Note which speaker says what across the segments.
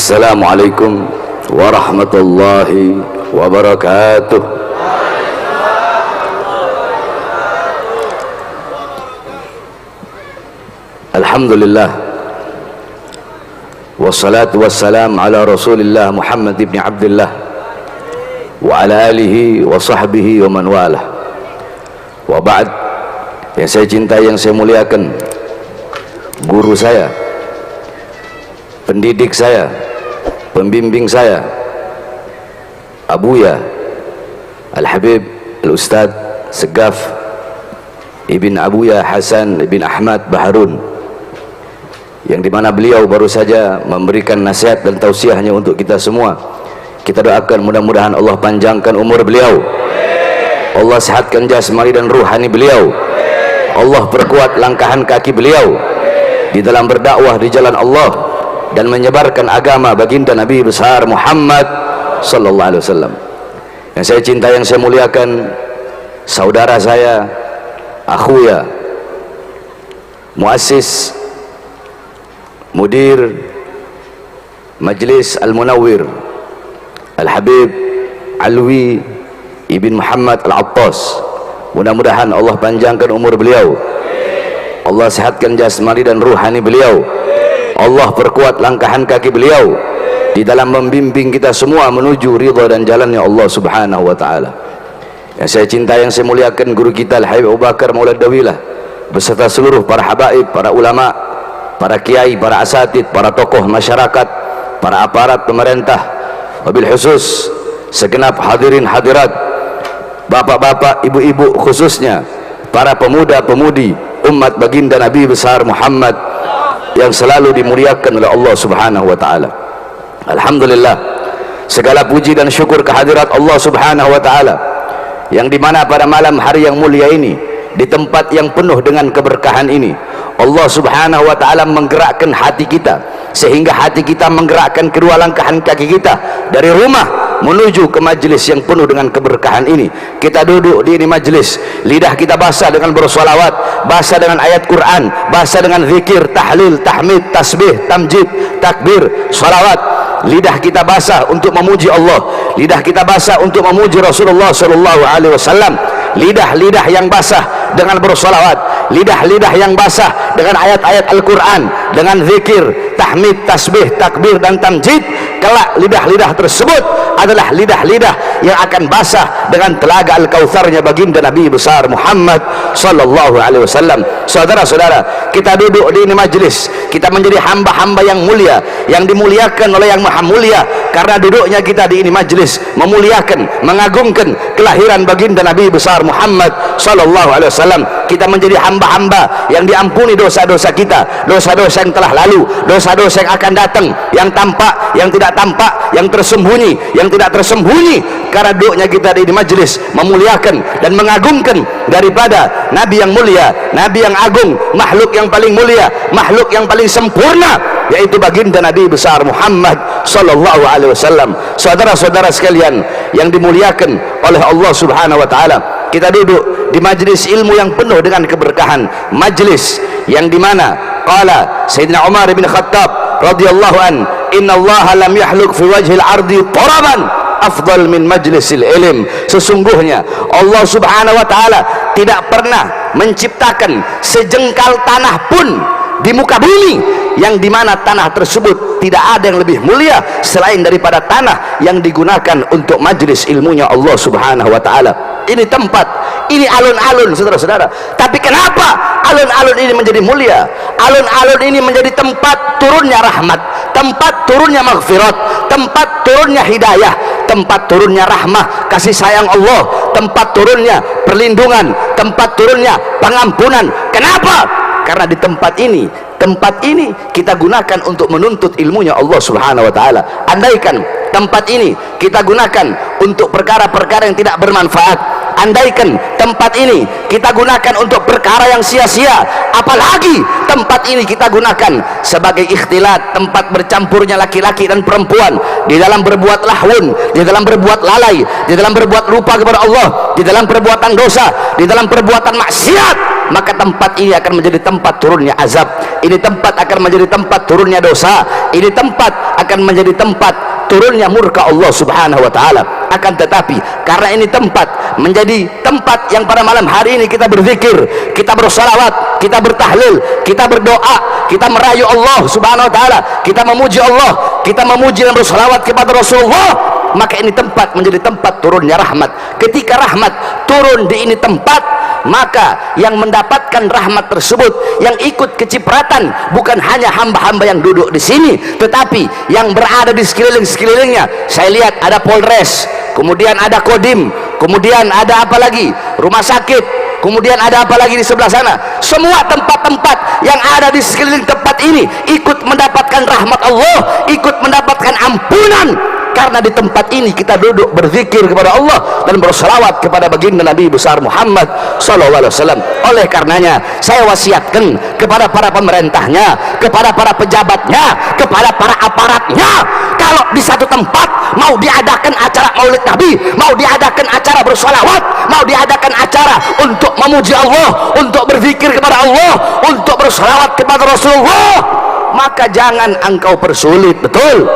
Speaker 1: Assalamualaikum warahmatullahi wabarakatuh. Alhamdulillah, wassalatu wassalam ala rasulillah Muhammad ibn Abdullah wa ala alihi wa sahbihi wa man walah. Wa ba'd. Yang saya cintai, yang saya muliakan, guru saya, pendidik saya, pembimbing saya, Abuya Al-Habib Al-Ustadz Segaf Ibn Abuya Hasan Ibn Ahmad Baharun, yang dimana beliau baru saja memberikan nasihat dan tausiahnya untuk kita semua. Kita doakan mudah-mudahan Allah panjangkan umur beliau, Allah sehatkan jasmani dan ruhani beliau, Allah perkuat langkahan kaki beliau di dalam berdakwah di jalan Allah dan menyebarkan agama baginda Nabi besar Muhammad sallallahu alaihi wasallam. Yang saya cinta, yang saya muliakan, saudara saya, akhuya, muassis, mudir Majlis Al-Munawwir Al-Habib Alwi Ibn Muhammad Al-Attas. Mudah-mudahan Allah panjangkan umur beliau, Allah sehatkan jasmani dan ruhani beliau, Allah perkuat langkahan kaki beliau di dalam membimbing kita semua menuju ridha dan jalannya Allah subhanahu wa ta'ala. Yang saya cinta, yang saya muliakan, guru kita Al-Habib Abu Bakar Maulad Dawilah beserta seluruh para habaib, para ulama, para kiai, para asatid, para tokoh masyarakat, para aparat pemerintah, wabil khusus segenap hadirin hadirat, bapak-bapak, ibu-ibu, khususnya para pemuda-pemudi umat baginda Nabi besar Muhammad yang selalu dimuliakan oleh Allah subhanahu wa ta'ala. Alhamdulillah, segala puji dan syukur kehadirat Allah subhanahu wa ta'ala, yang dimana pada malam hari yang mulia ini, di tempat yang penuh dengan keberkahan ini, Allah subhanahu wa ta'ala menggerakkan hati kita, sehingga hati kita menggerakkan kedua langkahan kaki kita dari rumah menuju ke majlis yang penuh dengan keberkahan ini. Kita duduk di ini majlis, lidah kita basah dengan bersolawat, basah dengan ayat Quran, basah dengan zikir, tahlil, tahmid, tasbih, tamjid, takbir, salawat. Lidah kita basah untuk memuji Allah, lidah kita basah untuk memuji Rasulullah sallallahu alaihi wasallam. Lidah-lidah yang basah dengan bersolawat, lidah-lidah yang basah dengan ayat-ayat Al-Quran, dengan zikir, tahmid, tasbih, takbir dan tamjid. Kelak lidah-lidah tersebut adalah lidah-lidah yang akan basah dengan telaga Al-Kautsarnya baginda Nabi besar Muhammad sallallahu alaihi wasallam. Saudara-saudara, kita duduk di ini majlis, kita menjadi hamba-hamba yang mulia, yang dimuliakan oleh yang maha mulia, karena duduknya kita di ini majlis memuliakan, mengagungkan kelahiran baginda Nabi besar Muhammad sallallahu alaihi wasallam. Kita menjadi hamba-hamba yang diampuni dosa-dosa kita, dosa-dosa yang telah lalu, dosa-dosa yang akan datang, yang tampak, yang tidak tampak, yang tersembunyi, yang tidak tersembunyi, karena duduknya kita di majlis memuliakan dan mengagungkan daripada Nabi yang mulia, Nabi yang agung, makhluk yang paling mulia, makhluk yang paling sempurna, yaitu baginda Nabi besar Muhammad sallallahu alaihi wasallam. Saudara-saudara sekalian yang dimuliakan oleh Allah subhanahu wa ta'ala, kita duduk di majlis ilmu yang penuh dengan keberkahan, majlis yang dimana qala Sayyidina Umar bin Khattab radhiyallahu an, inna Allah lam yahluk fi wajhil ardi turaban afdal min majlisil ilm. Sesungguhnya Allah subhanahu wa ta'ala tidak pernah menciptakan sejengkal tanah pun di muka bumi yang dimana tanah tersebut tidak ada yang lebih mulia selain daripada tanah yang digunakan untuk majlis ilmunya Allah subhanahu wa ta'ala. Ini tempat, ini alun-alun, saudara-saudara. Tapi kenapa alun-alun ini menjadi mulia? Alun-alun ini menjadi tempat turunnya rahmat, tempat turunnya maghfirat, tempat turunnya hidayah, tempat turunnya rahmah, kasih sayang Allah, tempat turunnya perlindungan, tempat turunnya pengampunan. Kenapa? Karena di tempat ini kita gunakan untuk menuntut ilmunya Allah subhanahu wa ta'ala. Andaikan tempat ini kita gunakan untuk perkara-perkara yang tidak bermanfaat, andaikan tempat ini kita gunakan untuk perkara yang sia-sia, apalagi tempat ini kita gunakan sebagai ikhtilat, tempat bercampurnya laki-laki dan perempuan di dalam berbuat lahwun, di dalam berbuat lalai, di dalam berbuat lupa kepada Allah, di dalam perbuatan dosa, di dalam perbuatan maksiat. maka tempat ini akan menjadi tempat turunnya azab, ini tempat akan menjadi tempat turunnya dosa, ini tempat akan menjadi tempat turunnya murka Allah subhanahu wa ta'ala. Akan tetapi karena ini tempat menjadi tempat yang pada malam hari ini kita berzikir, kita bersalawat, kita bertahlil, kita berdoa, kita merayu Allah subhanahu wa ta'ala, kita memuji Allah, kita memuji dan bersalawat kepada Rasulullah, maka ini tempat menjadi tempat turunnya rahmat. Ketika rahmat turun di ini tempat, maka yang mendapatkan rahmat tersebut, yang ikut kecipratan bukan hanya hamba-hamba yang duduk di sini, tetapi yang berada di sekeliling-sekelilingnya. Saya lihat ada Polres, kemudian ada Kodim, kemudian ada apa lagi, rumah sakit, kemudian ada apa lagi di sebelah sana. Semua tempat-tempat yang ada di sekeliling tempat ini ikut mendapatkan rahmat Allah, ikut mendapatkan ampunan, karena di tempat ini kita duduk berzikir kepada Allah dan berselawat kepada baginda Nabi besar Muhammad sallallahu alaihi wasallam. Oleh karenanya saya wasiatkan kepada para pemerintahnya, kepada para pejabatnya, kepada para aparatnya, kalau di satu tempat mau diadakan acara maulid Nabi, mau diadakan acara bersolawat, mau diadakan acara untuk memuji Allah, untuk berzikir kepada Allah, untuk bersolawat kepada Rasulullah, maka jangan engkau persulit. Betul?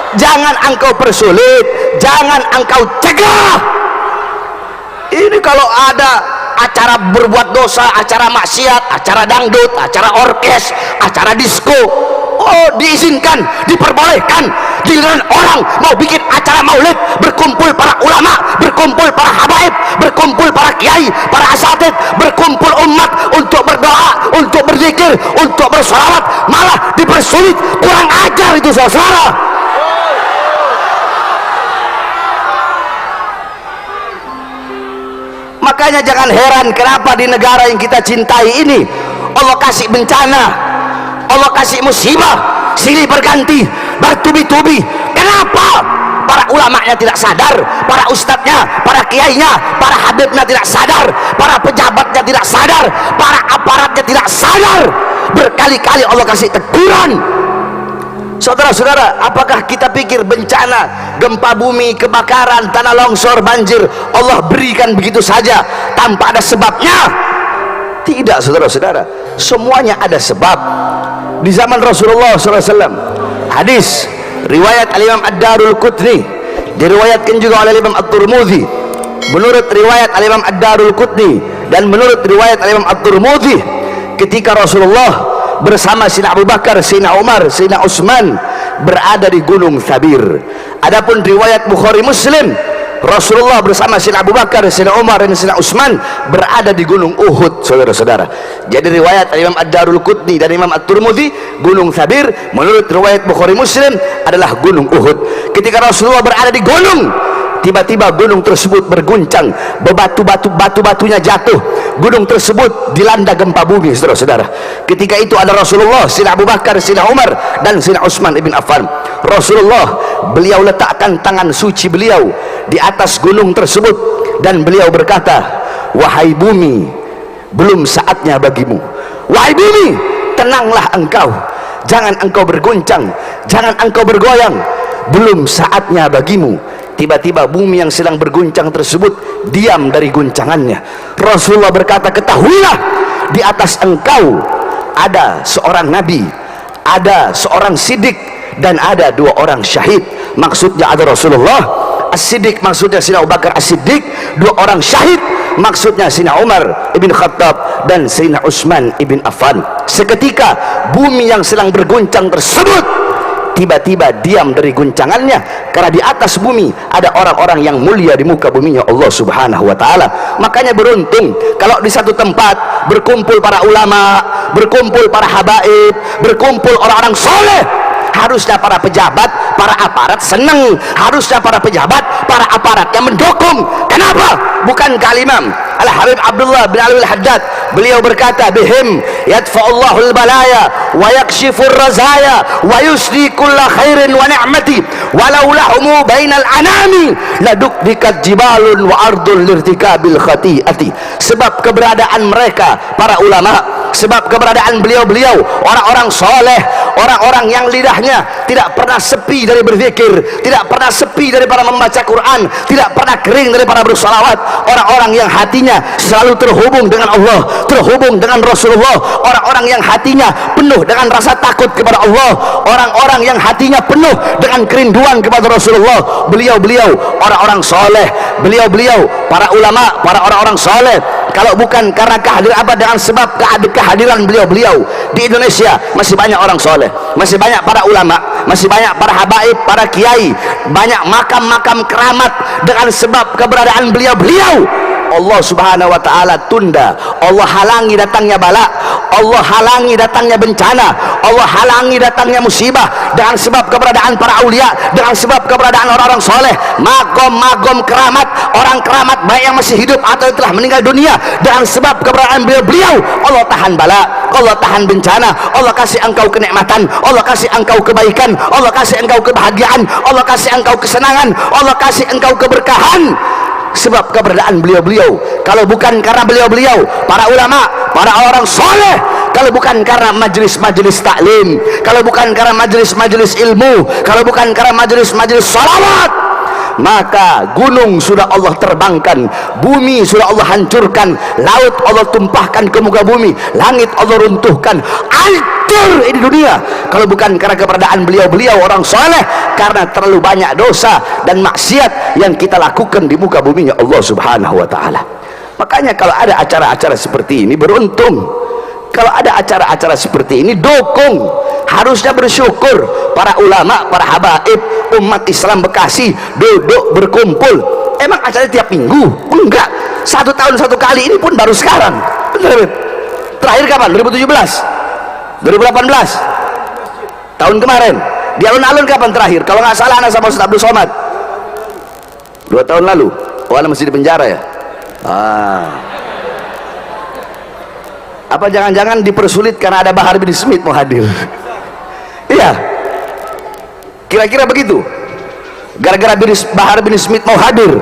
Speaker 1: Jangan engkau persulit, jangan engkau cegah. Ini kalau ada acara berbuat dosa, acara maksiat, acara dangdut, acara orkes, acara disco, oh diizinkan, diperbolehkan. Giliran orang mau bikin acara maulid, berkumpul para ulama, berkumpul para habaib, berkumpul para kiai, para asatid, berkumpul umat untuk berdoa, untuk berzikir, untuk bersolawat, malah dipersulit. Kurang ajar itu saudara. Makanya jangan heran kenapa di negara yang kita cintai ini Allah kasih bencana, Allah kasih musibah silih berganti, bertubi-tubi. Kenapa? Para ulamanya tidak sadar, para ustadznya, para kiainya, para habibnya tidak sadar, para pejabatnya tidak sadar, para aparatnya tidak sadar. Berkali-kali Allah kasih teguran. Saudara-saudara, apakah kita pikir bencana, gempa bumi, kebakaran, tanah longsor, banjir Allah berikan begitu saja tanpa ada sebabnya? Tidak, saudara-saudara, semuanya ada sebab. Di zaman Rasulullah SAW, hadis riwayat Al-Imam Ad-Darul Qutni, diriwayatkan juga oleh Imam At-Tirmidzi. Menurut riwayat Al-Imam Ad-Darul Qutni dan menurut riwayat Al-Imam At-Tirmidzi, ketika Rasulullah bersama Sayyidina Abu Bakar, Sayyidina Umar, Sayyidina Utsman berada di Gunung Thabir. Adapun riwayat Bukhari Muslim, Rasulullah bersama Sayyidina Abu Bakar, Sayyidina Umar dan Sayyidina Utsman berada di Gunung Uhud, saudara-saudara. Jadi riwayat Imam Ad-Darul Qutni dan Imam At-Tirmidzi Gunung Thabir, menurut riwayat Bukhari Muslim adalah Gunung Uhud. Ketika Rasulullah berada di gunung, tiba-tiba gunung tersebut berguncang, batu-batunya jatuh, gunung tersebut dilanda gempa bumi, saudara-saudara. Ketika itu ada Rasulullah, Sayyidina Abu Bakar, Sayyidina Umar dan Sayyidina Utsman ibn Affan. Rasulullah, beliau letakkan tangan suci beliau di atas gunung tersebut dan beliau berkata, wahai bumi, belum saatnya bagimu. Wahai bumi, tenanglah engkau, jangan engkau berguncang, jangan engkau bergoyang, belum saatnya bagimu. Tiba-tiba bumi yang sedang berguncang tersebut diam dari guncangannya. Rasulullah berkata, ketahuilah, di atas engkau ada seorang nabi, ada seorang siddiq, dan ada 2 orang syahid. Maksudnya ada Rasulullah As-Siddiq, maksudnya Sayyidina Abu Bakar As-Siddiq. 2 orang syahid maksudnya Sayyidina Umar ibn Khattab dan Sayyidina Utsman ibn Affan. Seketika bumi yang sedang berguncang tersebut tiba-tiba diam dari guncangannya, karena di atas bumi ada orang-orang yang mulia di muka buminya Allah subhanahu wa ta'ala. Makanya beruntung kalau di satu tempat berkumpul para ulama, berkumpul para habaib, berkumpul orang-orang soleh. Harusnya para pejabat, para aparat senang, harusnya para pejabat, para aparat yang mendukung. Kenapa? Bukan Imam Al-Habib Abdullah bin Alwi Al-Haddad, beliau berkata, bihim yadfa'ullahul balaya wa yakshifur razaya wa yusdi kulla khairin wa ni'mati walau lahumu bainal anami ladukdikat jibalun wa ardul lirtikabil khati'ati. Sebab keberadaan mereka para ulama, sebab keberadaan beliau-beliau orang-orang soleh, orang-orang yang lidahnya tidak pernah sepi dari berzikir, tidak pernah sepi daripada membaca Quran, tidak pernah kering daripada bersalawat, orang-orang yang hatinya selalu terhubung dengan Allah, terhubung dengan Rasulullah, orang-orang yang hatinya penuh dengan rasa takut kepada Allah, orang-orang yang hatinya penuh dengan kerinduan kepada Rasulullah. Beliau-beliau orang-orang soleh, beliau-beliau para ulama, para orang-orang soleh. Kalau bukan karena kehadiran dengan sebab kehadiran beliau-beliau di Indonesia, masih banyak orang soleh, masih banyak para ulama, masih banyak para habaib, para kiai, banyak makam-makam keramat. Dengan sebab keberadaan beliau-beliau, Allah subhanahu wa ta'ala tunda, Allah halangi datangnya bala, Allah halangi datangnya bencana, Allah halangi datangnya musibah. Dengan sebab keberadaan para aulia, dengan sebab keberadaan orang-orang soleh, magom-magom keramat, orang keramat baik yang masih hidup atau telah meninggal dunia, dengan sebab keberadaan beliau-beliau, Allah tahan bala, Allah tahan bencana, Allah kasih engkau kenikmatan, Allah kasih engkau kebaikan, Allah kasih engkau kebahagiaan, Allah kasih engkau kesenangan, Allah kasih engkau keberkahan. Sebab keberadaan beliau-beliau. Kalau bukan karena beliau-beliau, para ulama, para orang soleh, kalau bukan karena majelis-majelis taklim, kalau bukan karena majelis-majelis ilmu, kalau bukan karena majelis-majelis salawat, maka gunung sudah Allah terbangkan, bumi sudah Allah hancurkan, laut Allah tumpahkan ke muka bumi, langit Allah runtuhkan, hancur ini dunia. Kalau bukan karena keberadaan beliau-beliau orang soleh, karena terlalu banyak dosa dan maksiat yang kita lakukan di muka buminya Allah subhanahu wa ta'ala. Makanya kalau ada acara-acara seperti ini, beruntung. Kalau ada acara-acara seperti ini, dukung. Harusnya bersyukur para ulama, para habaib, umat Islam Bekasi duduk berkumpul. Emang acaranya tiap minggu? Enggak, 1 tahun 1 kali, ini pun baru sekarang. Bener, terakhir kapan? 2017? 2018? Tahun kemarin? Di alun-alun kapan terakhir? Kalau nggak salah anak sama Ustaz Abdul Somad 2 tahun lalu. Oh, anak masih di penjara ya? Apa jangan-jangan dipersulit karena ada Bahar bin Smith mau hadir? Iya, kira-kira begitu. Gara-gara Bahar bin Smith mau hadir,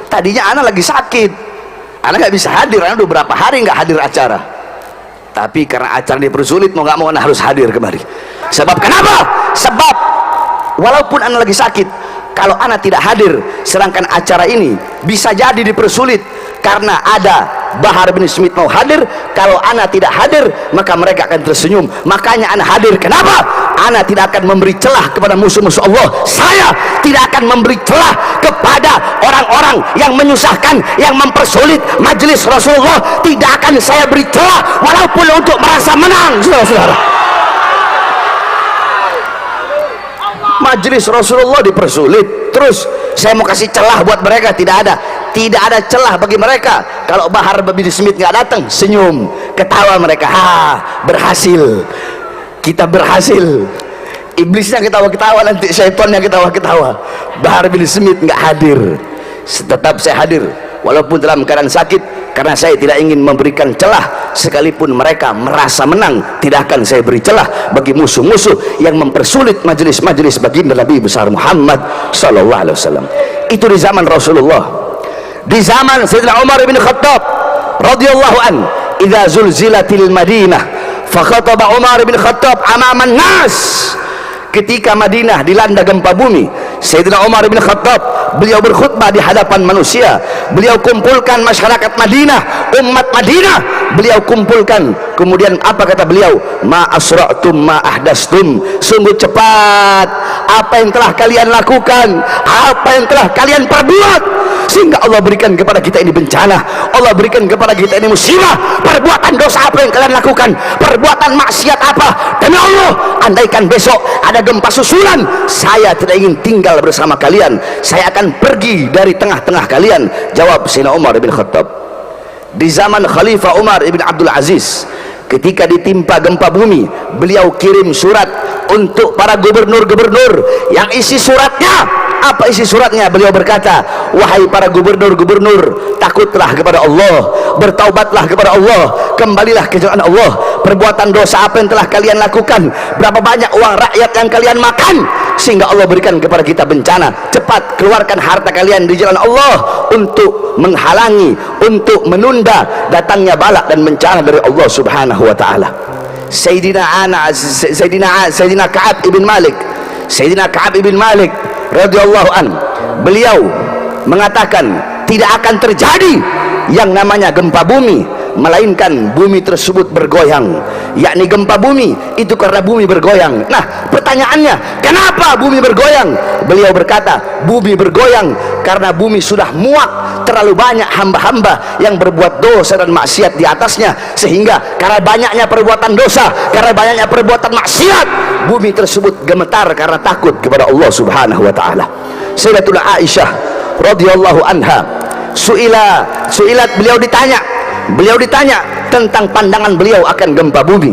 Speaker 1: tadinya anak lagi sakit, anak nggak bisa hadir, anak udah berapa hari nggak hadir acara. Tapi karena acara dipersulit, mau nggak mau anak harus hadir kemari. Sebab kenapa? Sebab walaupun anak lagi sakit, kalau anak tidak hadir, sedangkan acara ini bisa jadi dipersulit karena ada Bahar bin Smith mau hadir. Kalau anak tidak hadir, maka mereka akan tersenyum. Makanya anak hadir. Kenapa? Anak tidak akan memberi celah kepada musuh-musuh Allah. Saya tidak akan memberi celah kepada orang-orang yang menyusahkan, yang mempersulit majelis Rasulullah. Tidak akan saya beri celah walaupun untuk merasa menang. Saudara-saudara, majelis Rasulullah dipersulit, terus saya mau kasih celah buat mereka? Tidak ada celah bagi mereka. Kalau Bahar bin Smith nggak datang, senyum, ketawa mereka. Berhasil, kita berhasil. Iblisnya ketawa-ketawa, nanti syaitannya ketawa-ketawa. Bahar bin Smith nggak hadir, tetap saya hadir walaupun dalam keadaan sakit, karena saya tidak ingin memberikan celah. Sekalipun mereka merasa menang, tidak akan saya beri celah bagi musuh-musuh yang mempersulit majelis-majelis baginda Nabi besar Muhammad sallallahu alaihi wasallam. Itu di zaman Rasulullah. Di zaman Sayyidina Umar bin Khattab radhiyallahu an, idza zulzilatil Madinah fa khataba Umar bin Khattab amaman nas. Ketika Madinah dilanda gempa bumi, Sayyidina Umar bin Khattab beliau berkhutbah di hadapan manusia. Beliau kumpulkan masyarakat Madinah, umat Madinah, beliau kumpulkan. Kemudian apa kata beliau? Ma asra'tum ma ahdastum. Sungguh cepat apa yang telah kalian lakukan, apa yang telah kalian perbuat, sehingga Allah berikan kepada kita ini bencana, Allah berikan kepada kita ini musibah. Perbuatan dosa apa yang kalian lakukan, perbuatan maksiat apa? Demi Allah, andaikan besok ada gempa susulan, saya tidak ingin tinggal bersama kalian, saya akan pergi dari tengah-tengah kalian. Jawab Sayyidina Umar bin Khattab. Di zaman Khalifah Umar ibn Abdul Aziz, ketika ditimpa gempa bumi, beliau kirim surat untuk para gubernur-gubernur. Yang isi suratnya, apa isi suratnya? Beliau berkata, wahai para gubernur-gubernur, takutlah kepada Allah, bertaubatlah kepada Allah, kembalilah ke jalan Allah. Perbuatan dosa apa yang telah kalian lakukan, berapa banyak uang rakyat yang kalian makan, sehingga Allah berikan kepada kita bencana. Cepat keluarkan harta kalian di jalan Allah untuk menghalangi, untuk menunda datangnya bala dan bencana dari Allah subhanahu wa ta'ala. Sayyidina Ka'ab ibn Malik. Sayyidina Ka'ab ibn Malik radhiyallahu an, beliau mengatakan tidak akan terjadi yang namanya gempa bumi, melainkan bumi tersebut bergoyang. Yakni gempa bumi itu karena bumi bergoyang. Nah, pertanyaannya, kenapa bumi bergoyang? Beliau berkata, bumi bergoyang karena bumi sudah muak, terlalu banyak hamba-hamba yang berbuat dosa dan maksiat di atasnya, sehingga karena banyaknya perbuatan dosa, karena banyaknya perbuatan maksiat, bumi tersebut gemetar karena takut kepada Allah Subhanahu wa taala. Sayyidatuna Aisyah radhiyallahu anha, suilat, beliau ditanya tentang pandangan beliau akan gempa bumi.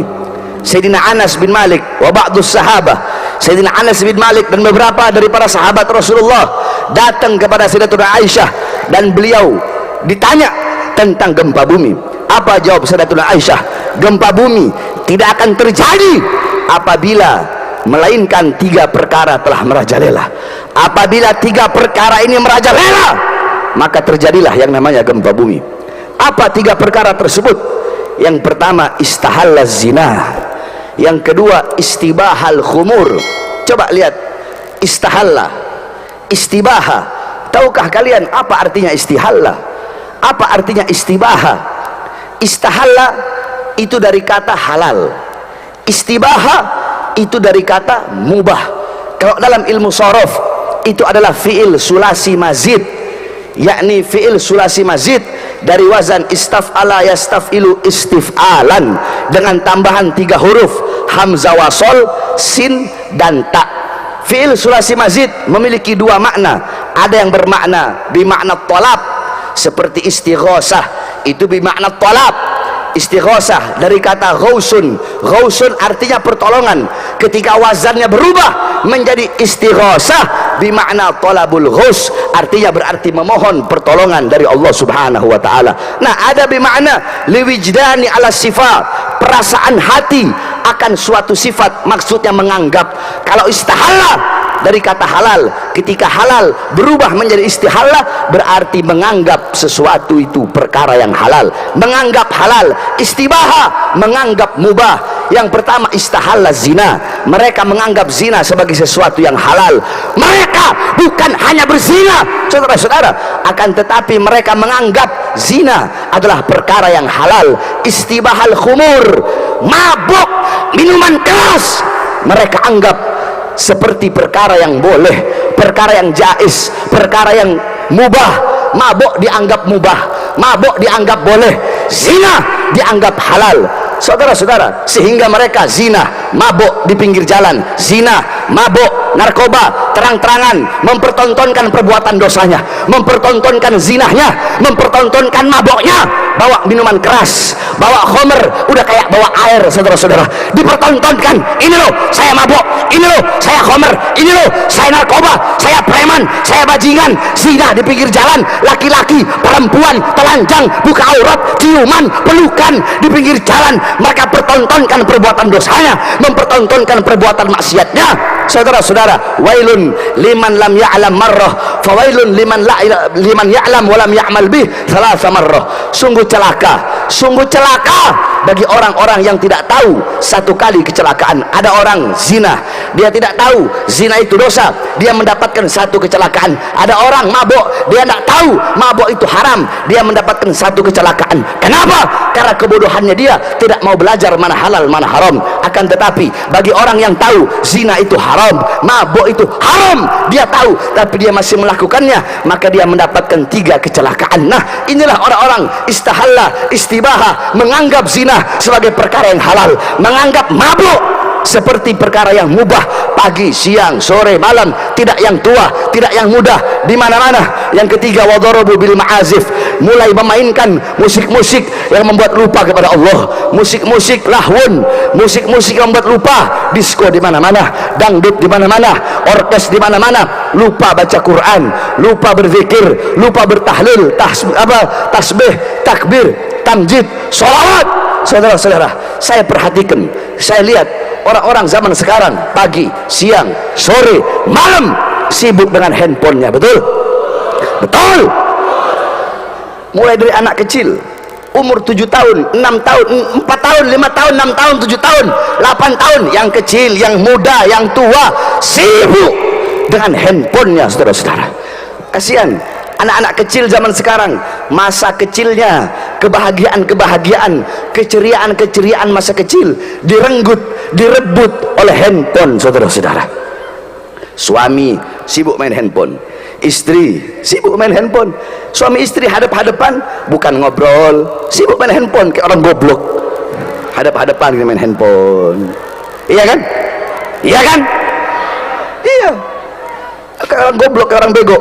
Speaker 1: Sayyidina Anas bin Malik wa ba'dus sahabah, Sayyidina Anas bin Malik dan beberapa dari para sahabat Rasulullah datang kepada Sayyidatuna Aisyah dan beliau ditanya tentang gempa bumi. Apa jawab Sayyidatuna Aisyah? Gempa bumi tidak akan terjadi apabila melainkan 3 perkara telah merajalela. Apabila 3 perkara ini merajalela, maka terjadilah yang namanya gempa bumi. Apa 3 perkara tersebut? Yang pertama, istahalla zina. Yang kedua, istibahal khumur. Coba lihat, istahalla, istibaha. Tahukah kalian apa artinya istihalla? Apa artinya istibaha? Istahalla itu dari kata halal, istibaha itu dari kata mubah. Kalau dalam ilmu sorof itu adalah fi'il sulasi mazid, yakni fi'il sulasi mazid dari wazan istaf'ala yastaf'ilu istif'alan, dengan tambahan 3 huruf hamzah wasol, sin dan ta. Fi'il sulasi mazid memiliki 2 makna. Ada yang bermakna bimakna tolab, seperti istighosah itu bimakna tolab. Istighosah dari kata ghausun. Ghausun artinya pertolongan. Ketika wazannya berubah menjadi istighosah bimakna tolabul ghaus, artinya berarti memohon pertolongan dari Allah Subhanahu wa taala. Nah, ada bimakna liwijdani ala sifat, perasaan hati akan suatu sifat, maksudnya menganggap. Kalau istahalla dari kata halal, ketika halal berubah menjadi istihalla, berarti menganggap sesuatu itu perkara yang halal, menganggap halal. Istibaha menganggap mubah. Yang pertama, istahalla zina, mereka menganggap zina sebagai sesuatu yang halal. Mereka bukan hanya berzina, saudara-saudara, akan tetapi mereka menganggap zina adalah perkara yang halal. Istibahal khumur, mabuk, minuman keras, mereka anggap seperti perkara yang boleh, perkara yang jais, perkara yang mubah. Mabuk dianggap mubah, mabuk dianggap boleh, zina dianggap halal, saudara-saudara, sehingga mereka zina, mabuk di pinggir jalan, zina, mabuk, narkoba, terang-terangan mempertontonkan perbuatan dosanya, mempertontonkan zinahnya, mempertontonkan mabuknya, bawa minuman keras, bawa khomer, udah kayak bawa air, saudara-saudara, dipertontonkan. Ini loh saya mabuk, ini loh saya khomer, ini loh saya narkoba, saya preman, saya bajingan. Zina di pinggir jalan, laki-laki, perempuan, telanjang, buka aurat, ciuman, pelukan di pinggir jalan. Mereka pertontonkan perbuatan dosanya, mempertontonkan perbuatan maksiatnya. Saudara-saudara, wailun liman lam ya'lam marrah, fawailun liman ya'lam wa lam ya'mal bih thalatha marrah. Sungguh celaka bagi orang-orang yang tidak tahu 1 kali kecelakaan. Ada orang zina, dia tidak tahu zina itu dosa, dia mendapatkan 1 kecelakaan. Ada orang mabuk, dia tidak tahu mabuk itu haram, dia mendapatkan 1 kecelakaan. Kenapa? Karena kebodohannya dia tidak mau belajar mana halal mana haram. Akan tetapi bagi orang yang tahu zina itu haram, mabuk itu haram, dia tahu tapi dia masih melakukannya, maka dia mendapatkan 3 kecelakaan. Nah, inilah orang-orang istahalla, istibaha, menganggap zina sebagai perkara yang halal, menganggap mabuk seperti perkara yang mubah, pagi, siang, sore, malam, tidak yang tua, tidak yang muda, di mana-mana. Yang ketiga, wadarabu bil ma'azif, mulai memainkan musik-musik yang membuat lupa kepada Allah, musik-musik lahwun, musik-musik yang membuat lupa, disco di mana-mana, dangdut di mana-mana, orkes di mana-mana, lupa baca Quran, lupa berzikir, lupa bertahlil, tasbih, takbir, tamjid, sholawat. Saudara-saudara, saya perhatikan, saya lihat orang-orang zaman sekarang pagi, siang, sore, malam sibuk dengan handphonenya. Betul? Betul. Mulai dari anak kecil umur 7 tahun, 6 tahun, 4 tahun, 5 tahun, 6 tahun, 7 tahun, 8 tahun, yang kecil, yang muda, yang tua, sibuk dengan handphonenya, saudara-saudara. Kasihan anak-anak kecil zaman sekarang, masa kecilnya, kebahagiaan-kebahagiaan, keceriaan-keceriaan masa kecil direnggut, direbut oleh handphone, saudara-saudara. Suami sibuk main handphone, istri sibuk main handphone. Suami istri hadap-hadapan bukan ngobrol, sibuk main handphone kayak orang goblok. Hadap-hadapan main handphone. Iya kan? Iya kan? Iya. Kayak orang goblok, kayak orang bego.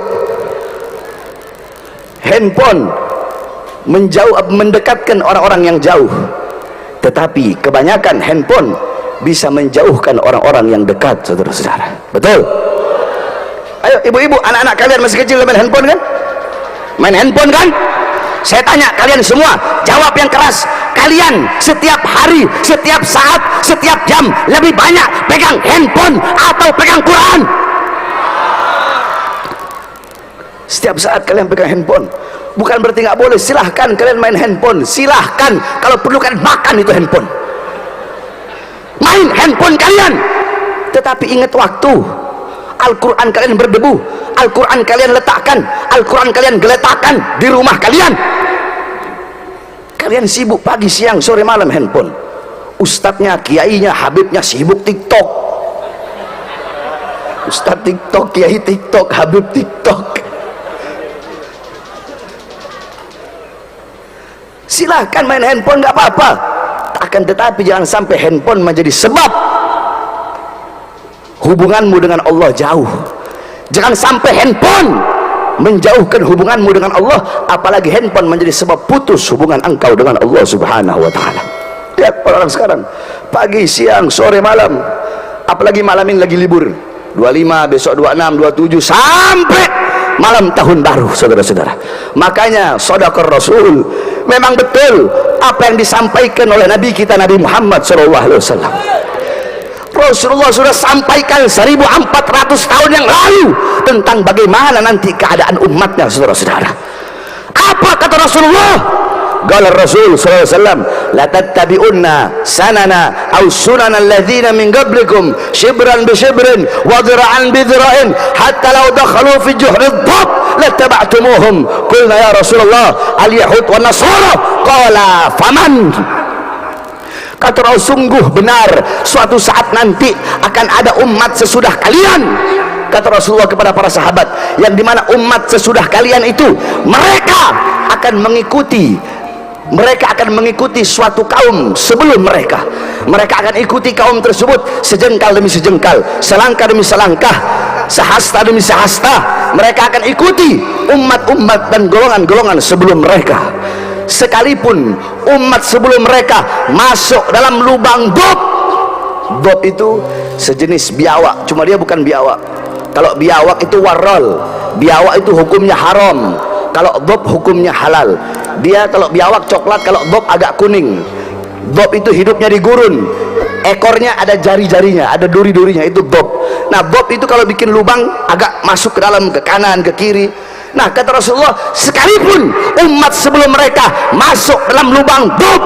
Speaker 1: Handphone mendekatkan orang-orang yang jauh, tetapi kebanyakan handphone bisa menjauhkan orang-orang yang dekat, saudara-saudara. Betul? Ayo ibu-ibu, anak-anak kalian masih kecil main handphone kan? Main handphone kan? Saya tanya kalian semua, jawab yang keras. Kalian setiap hari, setiap saat, setiap jam lebih banyak pegang handphone atau pegang Quran? Setiap saat kalian pegang handphone. Bukan berarti nggak boleh, silahkan kalian main handphone, silahkan. Kalau perlu kalian makan itu handphone, main handphone kalian, tetapi ingat waktu. Al-Quran kalian berdebu, Al-Quran kalian letakkan, Al-Quran kalian geletakkan di rumah kalian. Kalian sibuk pagi, siang, sore, malam handphone. Ustadznya, kiainya, habibnya sibuk TikTok. Ustadz TikTok, kiai TikTok, habib TikTok. Silahkan main handphone, nggak apa-apa. Akan tetapi jangan sampai handphone menjadi sebab hubunganmu dengan Allah jauh. Jangan sampai handphone menjauhkan hubunganmu dengan Allah, apalagi handphone menjadi sebab putus hubungan engkau dengan Allah Subhanahu wa ta'ala. Lihat orang sekarang, pagi, siang, sore, malam, apalagi malam ini lagi libur, 25, besok 26, 27, sampai malam tahun baru, saudara-saudara. Makanya sedekah Rasul, memang betul apa yang disampaikan oleh Nabi kita, Nabi Muhammad SAW. Rasulullah sudah sampaikan 1400 tahun yang lalu tentang bagaimana nanti keadaan umatnya, saudara-saudara. Apa kata Rasulullah? Qala Rasul sallallahu alaihi wasallam, la tattabi'unna sanana aw sunana alladhina min qablikum shibran bi shibrin wa dhira'an bi dhira'in hatta law dakhalu fi juhri dhab lattaba'tumuhum. Qulna ya Rasulullah al-yahud wan nasara, qala faman. Kata Rasul, sungguh benar suatu saat nanti akan ada umat sesudah kalian, kata Rasulullah kepada para sahabat, yang dimana umat sesudah kalian itu mereka akan mengikuti suatu kaum sebelum mereka. Mereka akan ikuti kaum tersebut sejengkal demi sejengkal, selangkah demi selangkah, sehasta demi sehasta. Mereka akan ikuti umat-umat dan golongan-golongan sebelum mereka. Sekalipun umat sebelum mereka masuk dalam lubang dob. Dob itu sejenis biawak, cuma dia bukan biawak. Kalau biawak itu warol, biawak itu hukumnya haram. Kalau dob hukumnya halal. Dia kalau biawak coklat, kalau dob agak kuning. Dob itu hidupnya di gurun, ekornya ada jari-jarinya, ada duri-durinya, itu dob. Nah, dob itu kalau bikin lubang agak masuk ke dalam, ke kanan, ke kiri. Nah, kata Rasulullah, sekalipun umat sebelum mereka masuk dalam lubang dob,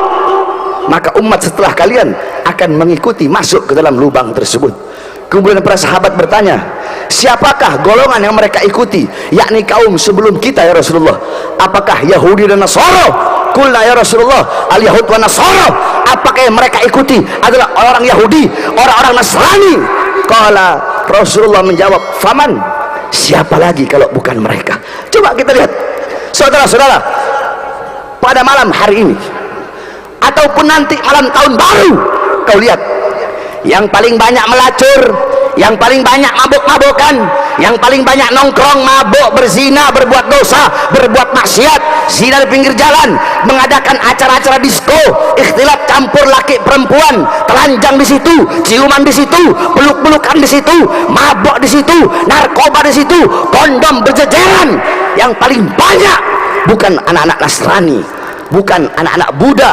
Speaker 1: maka umat setelah kalian akan mengikuti masuk ke dalam lubang tersebut. Kemudian para sahabat bertanya, siapakah golongan yang mereka ikuti, yakni kaum sebelum kita ya Rasulullah? Apakah Yahudi dan Nasara? Qulna ya Rasulullah al-yahud wa Nasara. Apakah yang mereka ikuti adalah orang Yahudi, orang-orang Nasrani? Qala, Rasulullah menjawab, faman, siapa lagi kalau bukan mereka? Coba kita lihat, saudara-saudara, pada malam hari ini ataupun nanti malam tahun baru, kau lihat yang paling banyak melacur, yang paling banyak mabuk-mabukan, yang paling banyak nongkrong, mabuk, berzina, berbuat dosa, berbuat maksiat, zina di pinggir jalan, mengadakan acara-acara disko, ikhtilat campur laki perempuan, telanjang di situ, ciuman di situ, peluk-pelukan di situ, mabuk di situ, narkoba di situ, kondom berjejeran. Yang paling banyak bukan anak-anak Nasrani, bukan anak-anak Buddha,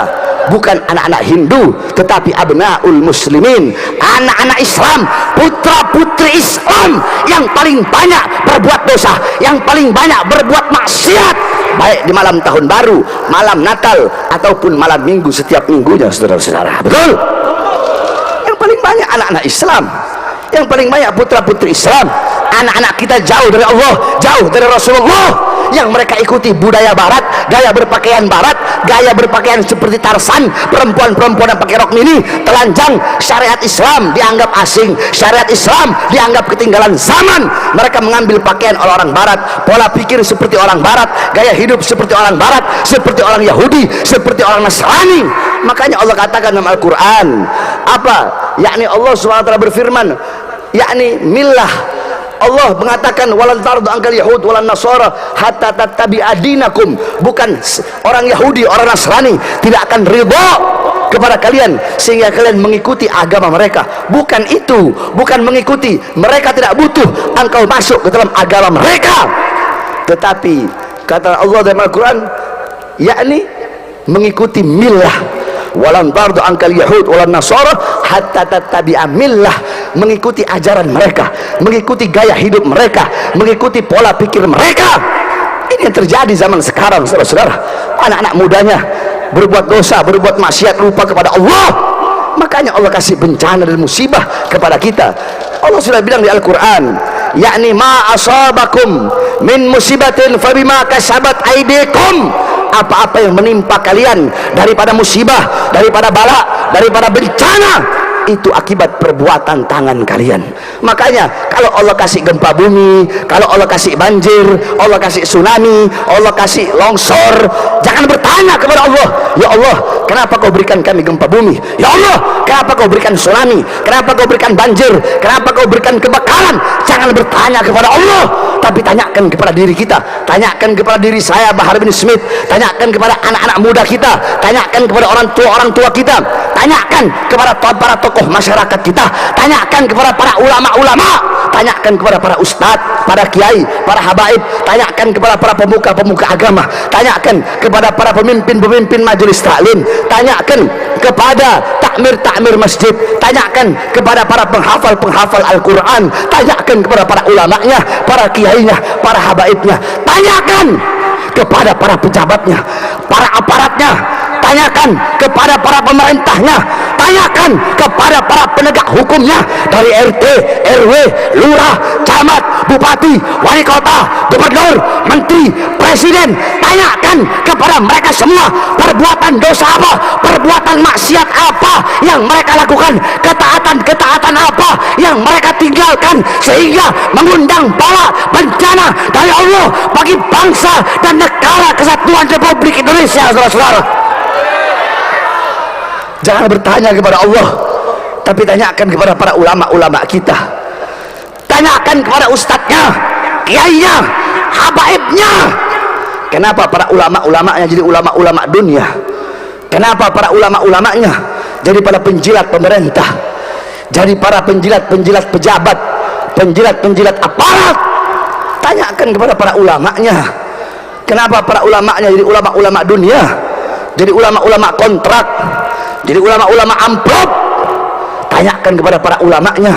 Speaker 1: bukan anak-anak Hindu, tetapi abnaul muslimin, anak-anak Islam, putra-putri Islam yang paling banyak berbuat dosa, yang paling banyak berbuat maksiat, baik di malam tahun baru, malam Natal, ataupun malam minggu setiap minggunya, saudara-saudara. Betul? Yang paling banyak anak-anak Islam, yang paling banyak putra-putri Islam. Anak-anak kita jauh dari Allah, jauh dari Rasulullah, yang mereka ikuti budaya barat, gaya berpakaian barat, gaya berpakaian seperti Tarsan, perempuan-perempuan yang pakai rok mini, telanjang. Syariat Islam dianggap asing, syariat Islam dianggap ketinggalan zaman. Mereka mengambil pakaian orang barat, pola pikir seperti orang barat, gaya hidup seperti orang barat, seperti orang Yahudi, seperti orang Nasrani. Makanya Allah katakan dalam Al-Quran apa? Yakni Allah SWT berfirman, yakni millah, Allah mengatakan walan tardu angkal yahud walan nasara hatta tattabi'a dinakum. Bukan orang Yahudi, orang Nasrani tidak akan ridha kepada kalian sehingga kalian mengikuti agama mereka. Bukan itu, bukan mengikuti, mereka tidak butuh engkau masuk ke dalam agama mereka. Tetapi kata Allah dalam Al-Quran, yakni mengikuti millah, walan tardu angkal yahud walan nasara hatta tattabi'a millah, mengikuti ajaran mereka, mengikuti gaya hidup mereka, mengikuti pola pikir mereka. Ini yang terjadi zaman sekarang, saudara-saudara. Anak-anak mudanya berbuat dosa, berbuat maksiat, lupa kepada Allah. Makanya Allah kasih bencana dan musibah kepada kita. Allah sudah bilang di Al-Quran, yakni ma asabakum min musibatin fabima kasabat aidikum. Apa-apa yang menimpa kalian daripada musibah, daripada bala, daripada bencana, itu akibat perbuatan tangan kalian. Makanya kalau Allah kasih gempa bumi, kalau Allah kasih banjir, Allah kasih tsunami, Allah kasih longsor, jangan bertanya kepada Allah, ya Allah, kenapa kau berikan kami gempa bumi? Ya Allah, kenapa kau berikan tsunami? Kenapa kau berikan banjir? Kenapa kau berikan kebakaran? Jangan bertanya kepada Allah, tapi tanyakan kepada diri kita, tanyakan kepada diri saya Bahar bin Smith, tanyakan kepada anak-anak muda kita, tanyakan kepada orang tua kita, tanyakan kepada para tokoh masyarakat kita, tanyakan kepada para ulama-ulama, tanyakan kepada para ustadz, para kiai, para habaib, tanyakan kepada para pemuka-pemuka agama, tanyakan kepada para pemimpin-pemimpin majelis taklim, tanyakan kepada takmir masjid, tanyakan kepada para penghafal Al-Quran, tanyakan kepada para ulamanya, para kiainya, para habaibnya, tanyakan kepada para pejabatnya, para aparatnya, tanyakan kepada para pemerintahnya, tanyakan kepada para penegak hukumnya, dari RT, RW, lurah, camat, bupati, wali kota, gubernur, menteri, presiden. Tanyakan kepada mereka semua, perbuatan dosa apa, perbuatan maksiat apa yang mereka lakukan, ketaatan apa yang mereka tinggalkan sehingga mengundang bala bencana dari Allah bagi bangsa dan negara kesatuan Republik Indonesia. Saudara-saudara, jangan bertanya kepada Allah, tapi tanyakan kepada para ulama-ulama kita, tanyakan kepada ustadznya, kiainya, habaibnya. Kenapa para ulama-ulamanya jadi ulama-ulama dunia? Kenapa para ulama-ulamanya jadi para penjilat pemerintah, jadi para penjilat-penjilat pejabat, penjilat-penjilat aparat? Tanyakan kepada para ulamanya, kenapa para ulamanya jadi ulama-ulama dunia, jadi ulama-ulama kontrak, jadi ulama-ulama amplop? Tanyakan kepada para ulamanya,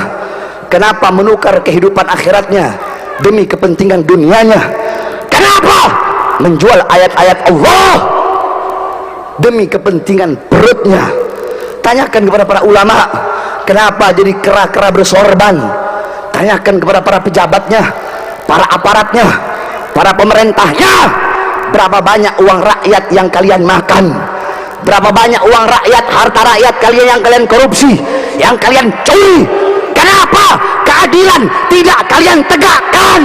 Speaker 1: kenapa menukar kehidupan akhiratnya demi kepentingan dunianya? Kenapa menjual ayat-ayat Allah demi kepentingan perutnya? Tanyakan kepada para ulama, kenapa jadi kera-kera bersorban? Tanyakan kepada para pejabatnya, para aparatnya, para pemerintahnya, berapa banyak uang rakyat yang kalian makan, berapa banyak uang rakyat, harta rakyat kalian yang kalian korupsi, yang kalian curi? Kenapa keadilan tidak kalian tegakkan?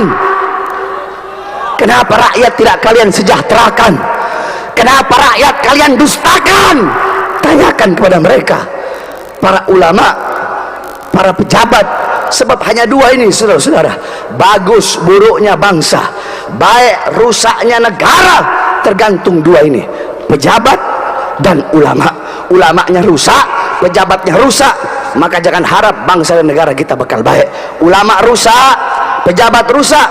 Speaker 1: Kenapa rakyat tidak kalian sejahterakan? Kenapa rakyat kalian dustakan? Tanyakan kepada mereka, para ulama, para pejabat. Sebab hanya dua ini, saudara-saudara, bagus buruknya bangsa, baik rusaknya negara, tergantung dua ini, pejabat dan ulama. Ulamanya rusak, pejabatnya rusak, maka jangan harap bangsa dan negara kita bakal baik. Ulama rusak, pejabat rusak,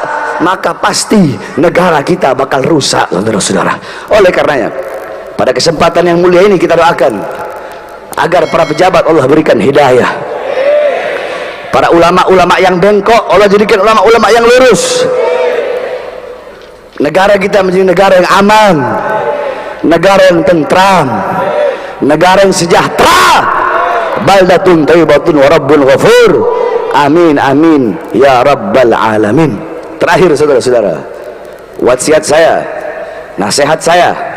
Speaker 1: maka pasti negara kita bakal rusak, saudara-saudara. Oleh karenanya, Pada kesempatan yang mulia ini kita doakan agar para pejabat Allah berikan hidayah, para ulama-ulama yang bengkok Allah jadikan ulama-ulama yang lurus, negara kita menjadi negara yang aman, negara yang tentram, negara yang sejahtera. Baldatun thayyibatun wa rabbun ghafur. Amin amin ya rabbal alamin. Terakhir saudara-saudara, wasiat saya, nasihat saya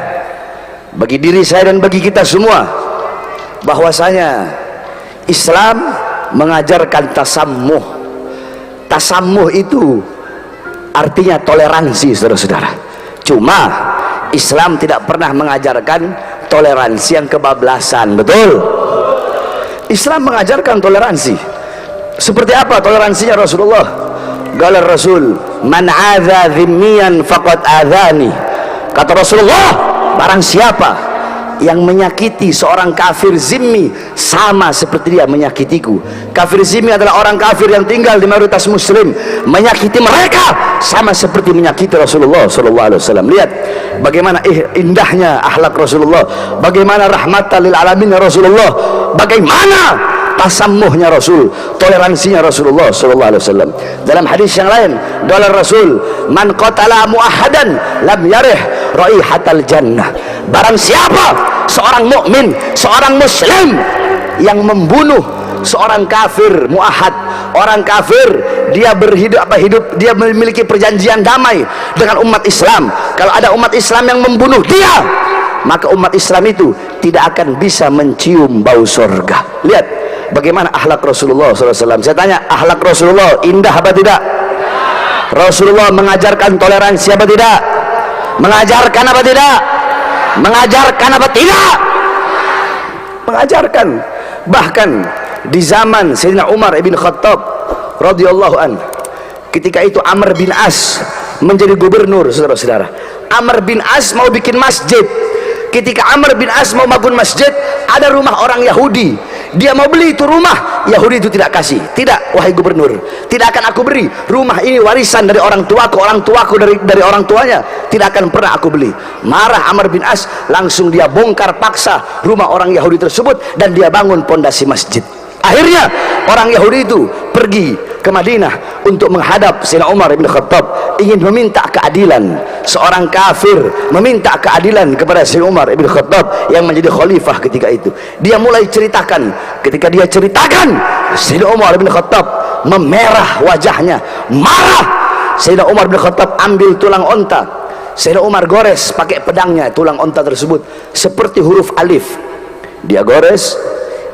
Speaker 1: bagi diri saya dan bagi kita semua, bahwasanya Islam mengajarkan tasammuh. Tasammuh itu artinya toleransi, saudara-saudara. Cuma Islam tidak pernah mengajarkan toleransi yang kebablasan. Betul? Islam mengajarkan toleransi. Seperti apa toleransinya Rasulullah? Qala Rasul, man adza dhimmiyan faqad adzani. Kata Rasulullah, barang siapa yang menyakiti seorang kafir zimmi sama seperti dia menyakitiku. Kafir zimmi adalah orang kafir yang tinggal di mayoritas muslim. Menyakiti mereka sama seperti menyakiti Rasulullah SAW. Lihat bagaimana indahnya akhlak Rasulullah, bagaimana rahmatan lil alamin Rasulullah, bagaimana tasammuhnya Rasul, toleransinya Rasulullah SAW. Dalam hadis yang lain, qala Rasul, man qatala muahadan lam yarih raihatal jannah. Barang siapa seorang mukmin, seorang muslim yang membunuh seorang kafir muahad, orang kafir, dia hidup, dia memiliki perjanjian damai dengan umat Islam. Kalau ada umat Islam yang membunuh dia, maka umat Islam itu tidak akan bisa mencium bau surga. Lihat bagaimana akhlak Rasulullah SAW. Saya tanya, akhlak Rasulullah indah apa tidak? Rasulullah mengajarkan toleransi apa tidak? Mengajarkan apa tidak? Mengajarkan apa tidak? Mengajarkan. Bahkan di zaman Sayyidina Umar ibn Khattab radhiyallahu an, ketika itu Amr bin As menjadi gubernur, saudara-saudara. Amr bin As mau bikin masjid. Ketika Amr bin As mau bangun masjid, ada rumah orang Yahudi, dia mau beli itu rumah. Yahudi itu tidak kasih. Tidak, wahai gubernur, tidak akan aku beri. Rumah ini warisan dari orang tuaku dari orang tuanya, tidak akan pernah aku beli. Marah Amr bin As, langsung dia bongkar paksa rumah orang Yahudi tersebut dan dia bangun pondasi masjid. Akhirnya orang Yahudi itu pergi ke Madinah untuk menghadap Sayyidina Umar bin Khattab, ingin meminta keadilan. Seorang kafir meminta keadilan kepada Sayyidina Umar bin Khattab yang menjadi khalifah ketika itu. Dia mulai ceritakan. Ketika dia ceritakan, Sayyidina Umar bin Khattab memerah wajahnya, marah. Sayyidina Umar bin Khattab ambil tulang onta, Sayyidina Umar gores pakai pedangnya tulang onta tersebut seperti huruf alif. Dia gores,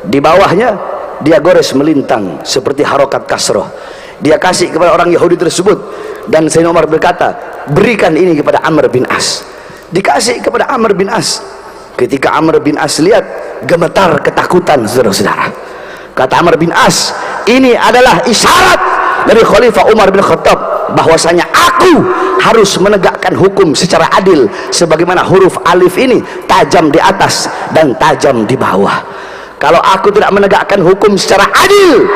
Speaker 1: di bawahnya dia gores melintang seperti harokat kasroh. Dia kasih kepada orang Yahudi tersebut, dan Sayyidina Umar berkata, berikan ini kepada Amr bin As. Dikasih kepada Amr bin As. Ketika Amr bin As lihat, gemetar ketakutan, saudara-saudara. Kata Amr bin As, ini adalah isyarat dari Khalifah Umar bin Khattab bahwasanya aku harus menegakkan hukum secara adil, sebagaimana huruf alif ini tajam di atas dan tajam di bawah. Kalau aku tidak menegakkan hukum secara adil,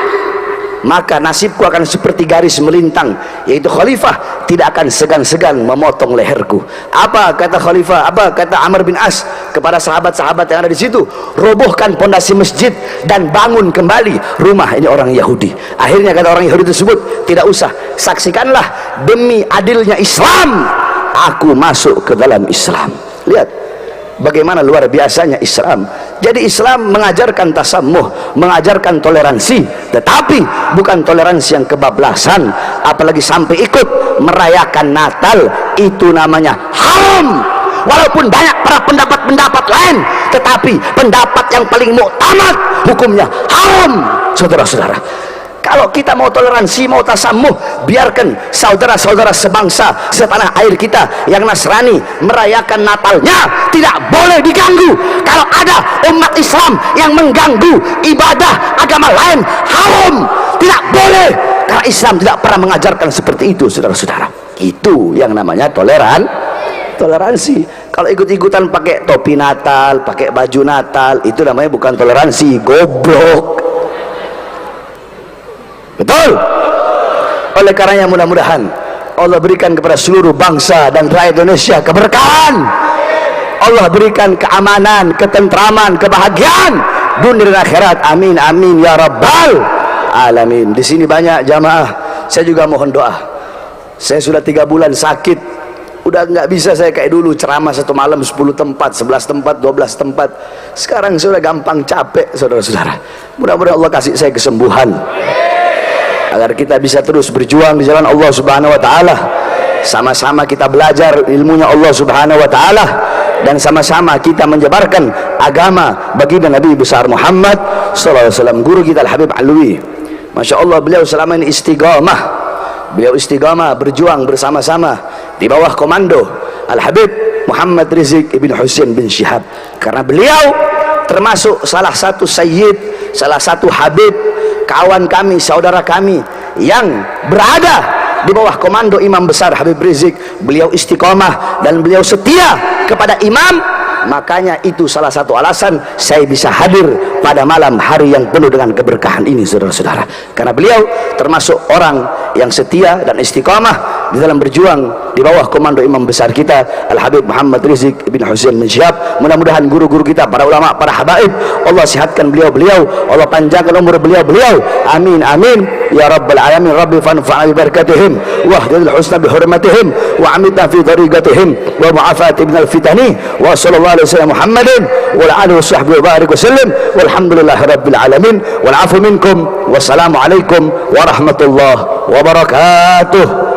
Speaker 1: maka nasibku akan seperti garis melintang, yaitu khalifah tidak akan segan-segan memotong leherku. Apa kata khalifah? Apa kata Amr bin As kepada sahabat-sahabat yang ada di situ? Robohkan pondasi masjid dan bangun kembali rumah ini orang Yahudi. Akhirnya kata orang Yahudi tersebut, tidak usah, saksikanlah demi adilnya Islam, aku masuk ke dalam Islam. Lihat bagaimana luar biasanya Islam. Jadi Islam mengajarkan tasammuh, mengajarkan toleransi, tetapi bukan toleransi yang kebablasan, apalagi sampai ikut merayakan Natal. Itu namanya haram. Walaupun banyak para pendapat-pendapat lain, tetapi pendapat yang paling muktamad hukumnya haram, saudara-saudara. Kalau kita mau toleransi, mau tasammuh, biarkan saudara-saudara sebangsa setanah air kita yang Nasrani merayakan Natalnya, tidak boleh diganggu. Kalau ada umat Islam yang mengganggu ibadah agama lain, haram, tidak boleh, karena Islam tidak pernah mengajarkan seperti itu, saudara-saudara. Itu yang namanya toleransi. Kalau ikut-ikutan pakai topi Natal, pakai baju Natal, itu namanya bukan toleransi, goblok. Betul? Oleh karenanya mudah-mudahan Allah berikan kepada seluruh bangsa dan rakyat Indonesia keberkahan, Allah berikan keamanan, ketentraman, kebahagiaan dunia dan akhirat. Amin amin ya rabbal alamin. Di sini banyak jamaah, saya juga mohon doa. Saya sudah 3 bulan sakit, udah nggak bisa saya kayak dulu ceramah satu malam 10 tempat, 11 tempat, 12 tempat. Sekarang saya udah gampang capek, saudara-saudara. Mudah-mudahan Allah kasih saya kesembuhan agar kita bisa terus berjuang di jalan Allah Subhanahu wa taala. Sama-sama kita belajar ilmunya Allah Subhanahu wa taala, dan sama-sama kita menyebarkan agama baginda Nabi besar Muhammad sallallahu alaihi wasallam. Guru kita Al-Habib Alwi, Masya Allah, beliau selama ini istiqamah. Beliau istiqamah berjuang bersama-sama di bawah komando Al-Habib Muhammad Rizik ibn Husain bin Syihab, karena beliau termasuk salah satu sayyid, salah satu habib, kawan kami, saudara kami yang berada di bawah komando imam besar Habib Rizik. Beliau istiqamah dan beliau setia kepada imam, makanya itu salah satu alasan saya bisa hadir pada malam hari yang penuh dengan keberkahan ini, saudara-saudara, karena beliau termasuk orang yang setia dan istiqamah di dalam berjuang di bawah komando imam besar kita Al-Habib Muhammad Rizik bin Husain bin Syihab. Mudah-mudahan guru-guru kita, para ulama, para habaib, Allah sihatkan beliau-beliau, Allah panjangkan umur beliau-beliau. Amin amin ya rabbal alamin. Rabbi fanfa'na bi barakatihim wahdil husna bi hurmatihim wa amitna fi tariqatihim wa mu'afati min al-fitani wa sallallahu alaihi wasallam Muhammadin wa ala alihi washabbihi wa barik wasallam walhamdulillahi rabbil alamin wal afu minkum wassalamu alaikum warahmatullahi wabarakatuh.